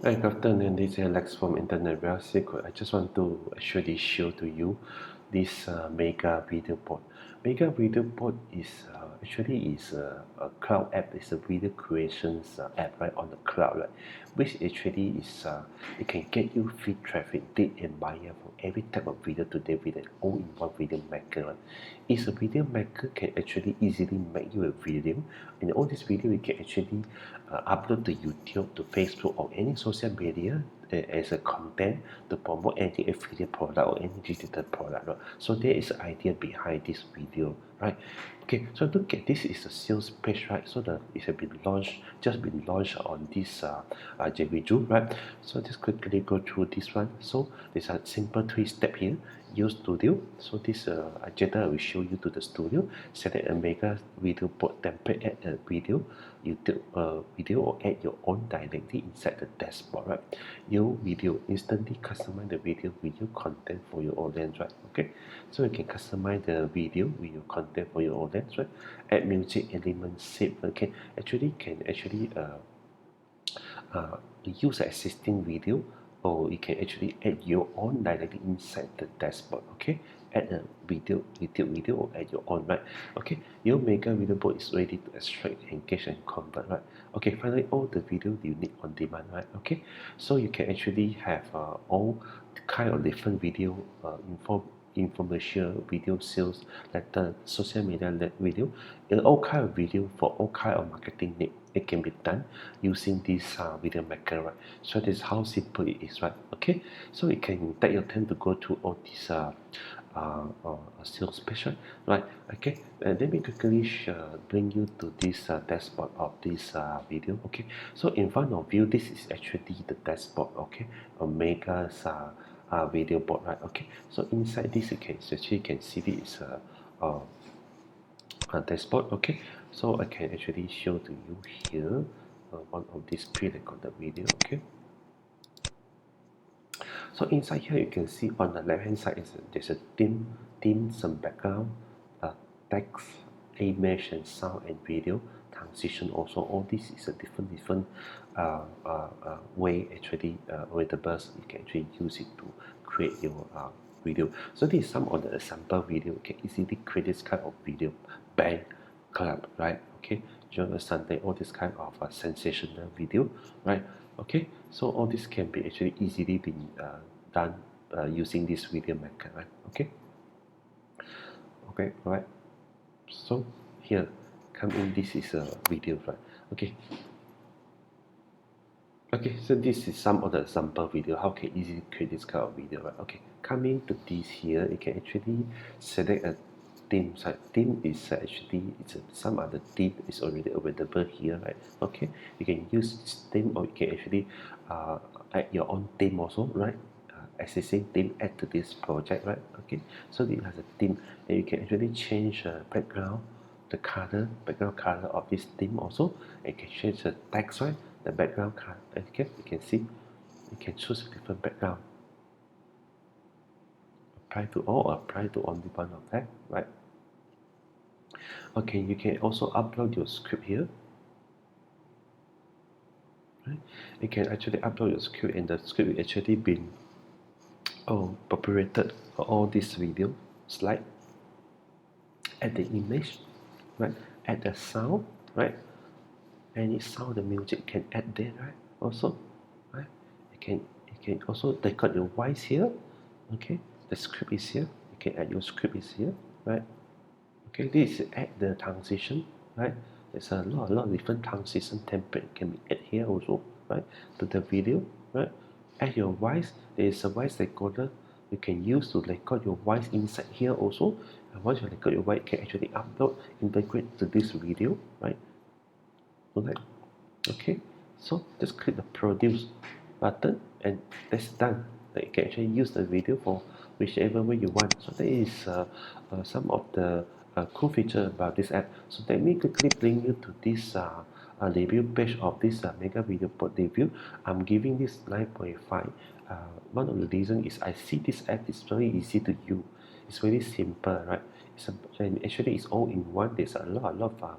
Hi, good afternoon. This is Alex from Internet Reality. I just want to actually show to you this Mega Video Board. Mega Video Board is a cloud app. It's a video creations app right on the cloud, right? Which actually is it can get you free traffic, date and buyer for every type of video today with an all-in-one video maker. Right? It's a video maker can actually easily make you a video, and all this video you can actually upload to YouTube, to Facebook, or any social media as a content to promote any affiliate product or any digital product. Right? So there is an idea behind this video, right? Okay, so look at this is a sales page, right? So it has been launched, just been launched on this JVJU, right? So just quickly go through this one. So there's a simple three-step here. Use Studio. So this agenda will show you to the studio. Select a mega video board template, add a video, YouTube video, or add your own directly inside the dashboard, right? Your video instantly customize the video content for your audience, right? Okay, so you can customize the video with your content for your audience, right? Add music elements, save. Okay, actually can actually use an existing video, or you can actually add your own directly inside the dashboard. Okay, add a YouTube video, or add your own, right? Okay, your mega video board is ready to extract, engage and convert, right? Okay, finally all the video you need on demand, right? Okay, so you can actually have all kind of different video information video, sales letter, social media video, and all kind of video for all kind of marketing need. It can be done using this video maker, right? So this is how simple it is, right? Okay, so you can take your time to go through all these sales page, right? Okay, and let me quickly bring you to this dashboard of this video. Okay, so in front of you, this is actually the dashboard. Okay, Omega's video board, right? Okay, so inside this you can actually can see this dashboard. Okay, so I can actually show to you here one of these pre-recorded video. Okay, so inside here you can see on the left hand side there's a theme, some background, text, image and sound and video transition. Also all this is a different way actually available. You can actually use it to create your video. So this is some of the sample video. You can easily create this kind of video, bang, clap, right? Okay, during a Sunday, all this kind of sensational video, right? Okay, so all this can be actually easily been done using this video maker, right? Okay, right. So here, come in. This is a video, right? Okay, so this is some of the sample video. How can easily create this kind of video, right? Okay, coming to this here, you can actually select a theme. So theme is actually some other theme is already available here, right? Okay, you can use theme, or you can actually add your own theme also, right? Existing theme add to this project, right? Okay, so it has a theme, and you can actually change background, the background color of this theme also. And you can change the text, right? The background color. Okay, you can see you can choose a different background, apply to all or apply to only one of that, right? Okay, you can also upload your script here, right? You can actually upload your script, and the script will actually been populated for all this video slide. Add the image, right? Add the sound, right? Any sound, the music can add there, right? Also, right? You can also record your voice here. Okay, the script is here. You can add your script is here, right? Okay, this is add the transition, right? There's a lot of different transition template can be add here also, right? To the video, right? Add your voice. There is a voice recorder you can use to record your voice inside here also. And once you record your voice, you can actually upload, integrate to this video, right? Alright, okay, so just click the produce button, and that's done. Like you can actually use the video for whichever way you want. So that is some of the cool feature about this app. So let me quickly bring you to this review page of this mega video pod review. I'm giving this 9.5. One of the reason is I see this app is very easy to use. It's very simple, right? And actually it's all in one. There's a lot of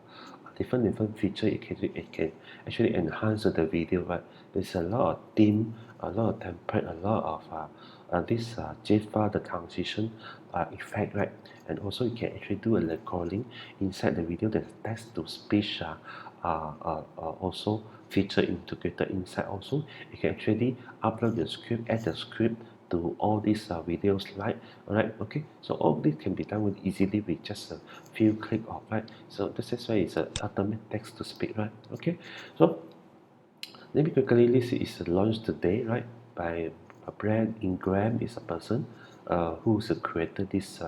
different feature. It can actually enhance the video, right? There's a lot of theme, a lot of template, a lot of this JFA, the transition effect, right? And also you can actually do a recording inside the video. There's text to speech also feature integrated inside. Also you can actually upload your script, add the script to all these videos, right? All right, okay, so all this can be done with easily with just a few click of, right? So this is why it's a automatic text to speech, right? Okay, so let me quickly list is launched today, right? By a brand. Ingram is a person who's created this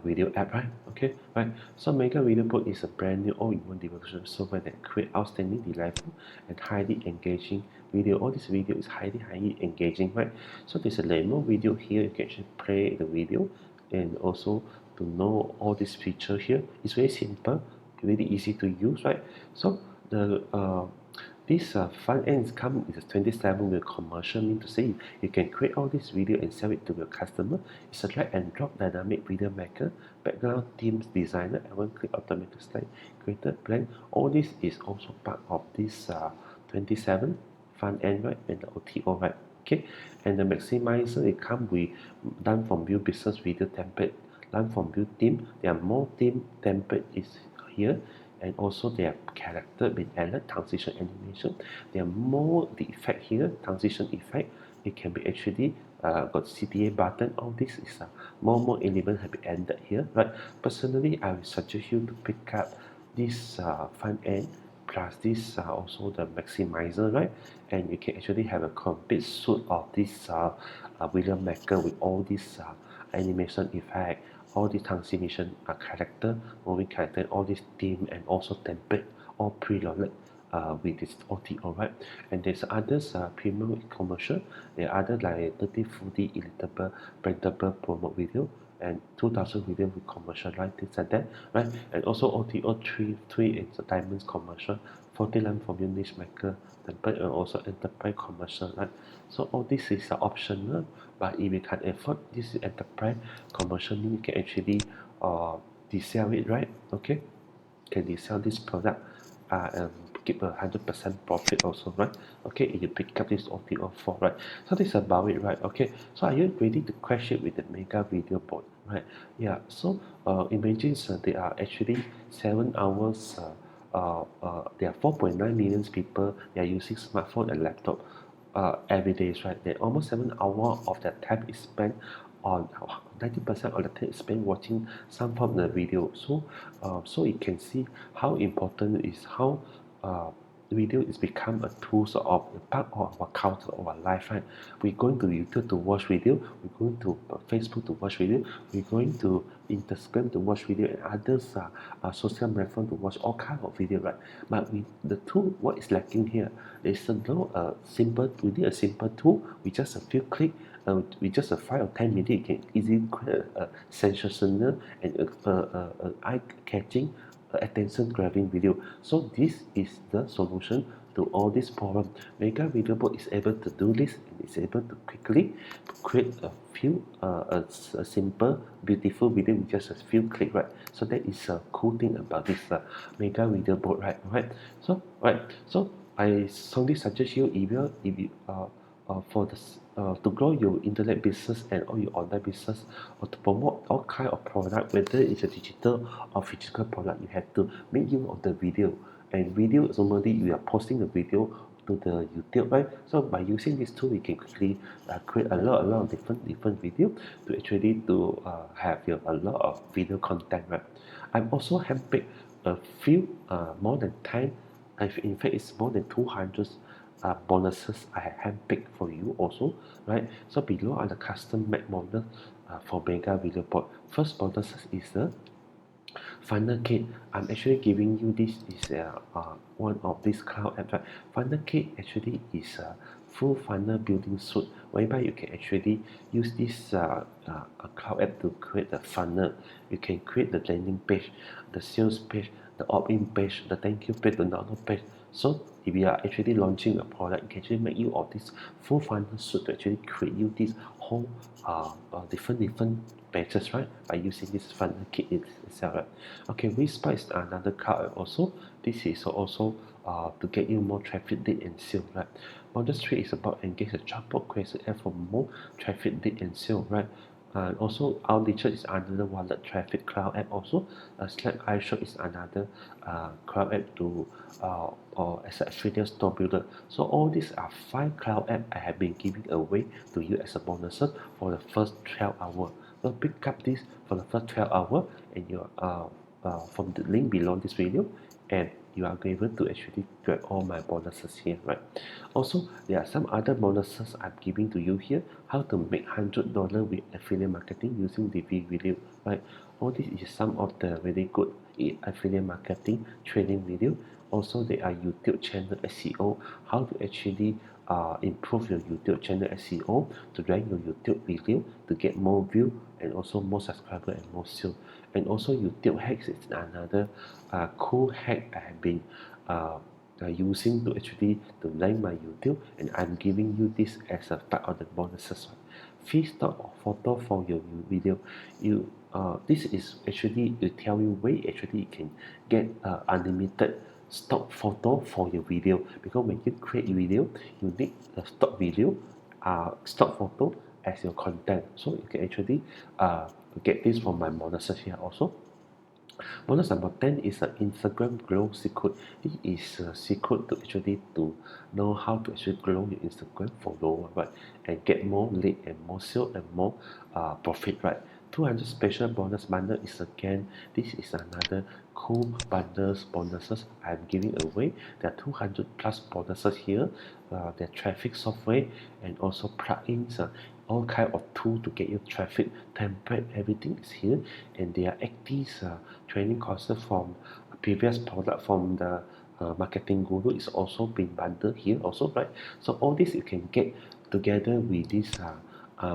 video app, right? Okay, right. So Mega Video Bot is a brand new all-in-one development software that create outstanding, delightful, and highly engaging video. All this video is highly engaging, right? So there's a demo video here. You can actually play the video, and also to know all this feature here. It's very simple, really easy to use, right? So the this front ends come with a 27 with commercial, mean to say you can create all this video and sell it to your customer. It's a drag and drop dynamic video maker, background themes designer, and one click automatic slide created plan. All this is also part of this 27 front end, right? And the OTO, right? Okay, and the maximizer it come with done from view business video template, done from view theme. There are more theme template is here, and also they have character with added transition animation. There are more the effect here, transition effect. It can be actually got CTA button. All this is more element have been added here, right? Personally, I will suggest you to pick up this front end plus this also the maximizer, right? And you can actually have a complete suite of this video maker with all these animation effect, all the transmission character, moving character, all this theme and also template, all preloaded with this OTO, right? And there's others premium commercial. There are other like 30, 40 editable, brandable promo video and 2000 video with commercial, right? Things like that, right? And also OTO 3 is a diamonds commercial, 40 line from your niche maker template, and also enterprise commercial, right? So all this is optional, but if you can't afford this enterprise commercial, you can actually resell it, right? Okay, can resell this product and keep 100% profit also, right? Okay, if you pick up this OTO 4, right? So this is about it, right? Okay, so are you ready to crash it with the mega video board, right? Yeah, so imagine there are actually 7 hours there are 4.9 million people they are using smartphone and laptop every day, right? That almost 7 hours of that time is spent on 90% of the time is spent watching some form of the video. So you can see how important it is how video is become a tool of a part of our culture of our life, right? We're going to YouTube to watch video, we're going to Facebook to watch video, we're going to Instagram to watch video, and others social platform to watch all kinds of video, right? But the tool, what is lacking here is no simple. We need a simple tool with just a few click. With just a 5 or 10 minutes, you can easily create a sensational and eye-catching, attention-grabbing video. So this is the solution to all this problem. Mega Video Bot is able to do this and is able to quickly create a few a simple, beautiful video with just a few clicks, right? So that is a cool thing about this Mega Video Bot, right? Right. So I strongly suggest you if you for this to grow your internet business and all your online business, or to promote all kind of product, whether it's a digital or physical product, you have to make use of the video. And video normally you are posting the video to the YouTube, right? So by using this tool, you can quickly create a lot of different video to actually to have a lot of video content, right? I've also handpicked a few more than 10. In fact, it's more than 200 bonuses I have handpicked for you also, right? So below are the custom made model for Mega Video Bot. First bonuses is the Funnel Kit. I'm actually giving you this is one of these cloud apps. Right? Funnel Kit actually is a full funnel building suite whereby you can actually use this a cloud app to create the funnel. You can create the landing page, the sales page, the opt-in page, the thank you page, the download page. So if you are actually launching a product, it can actually make you all this full funnel suite to actually create you this whole different batches, right? By using this funnel kit itself, right? Okay, VidSpark is another cloud app also. This is also to get you more traffic lead and sale, right? Model 3 is about engage a chatbot creates an app for more traffic lead and sale, right? And also OutReachr is another wallet traffic cloud app also. OutReachr is another cloud app to or as an affiliate store builder. So all these are 5 cloud apps I have been giving away to you as a bonuses for the first 12 hours. So pick up this for the first 12 hours and you from the link below this video, and you are able to actually get all my bonuses here, right? Also, there are some other bonuses I'm giving to you here. How to make $100 with affiliate marketing using the video, right? All this is some of the very good affiliate marketing training video. Also, there are YouTube channel SEO. How to actually improve your YouTube channel SEO to rank your YouTube video to get more view and also more subscriber and more sales. And also YouTube hacks is another cool hack I have been using to actually to rank my YouTube, and I'm giving you this as a part of the bonuses. Free stock or photo for your video. This is actually you tell you where actually you can get unlimited stock photo for your video, because when you create video you need a stock video stock photo as your content, so you can actually get this from my bonuses here also. Bonus number 10 is an Instagram grow secret. This is a secret to actually to know how to actually grow your Instagram follower, right? And get more lead and more sale and more profit, right? 200 special bonus bundle is again, this is another cool bonuses I'm giving away. There are 200 plus bonuses here. There are traffic software and also plugins, all kind of tool to get your traffic template, everything is here. And there are active training courses from previous product from the marketing guru is also being bundled here also, right? So all this you can get together with this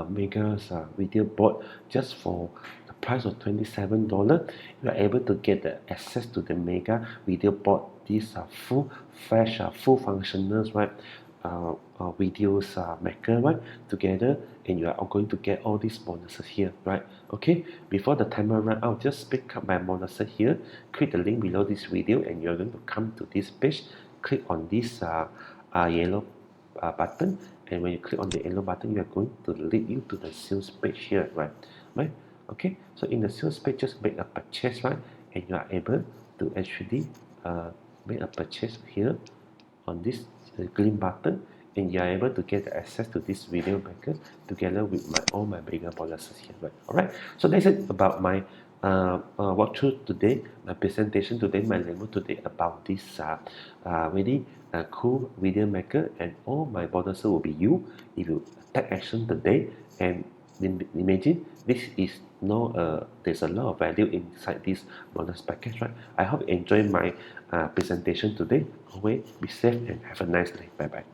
Mega's video board just for the price of $27. You are able to get the access to the Mega video board. These are full fresh full functionals, right? Videos maker, right, together, and you are going to get all these bonuses here, right? Okay, before the timer run out, just pick up my bonuses here, click the link below this video, and you're going to come to this page. Click on this yellow button, and when you click on the yellow button, you are going to lead you to the sales page here, right? Okay, so in the sales page, just make a purchase, right, and you are able to actually make a purchase here on this green button, and you are able to get access to this video maker together with all my bigger bonuses here, right? All right, so that's it about my walkthrough today, my presentation today, my demo today about this really cool video maker, and all my bonuses will be you if you take action today. And imagine this is no there's a lot of value inside this bonus package, right? I hope you enjoy my presentation today. Always be safe and have a nice day. Bye bye.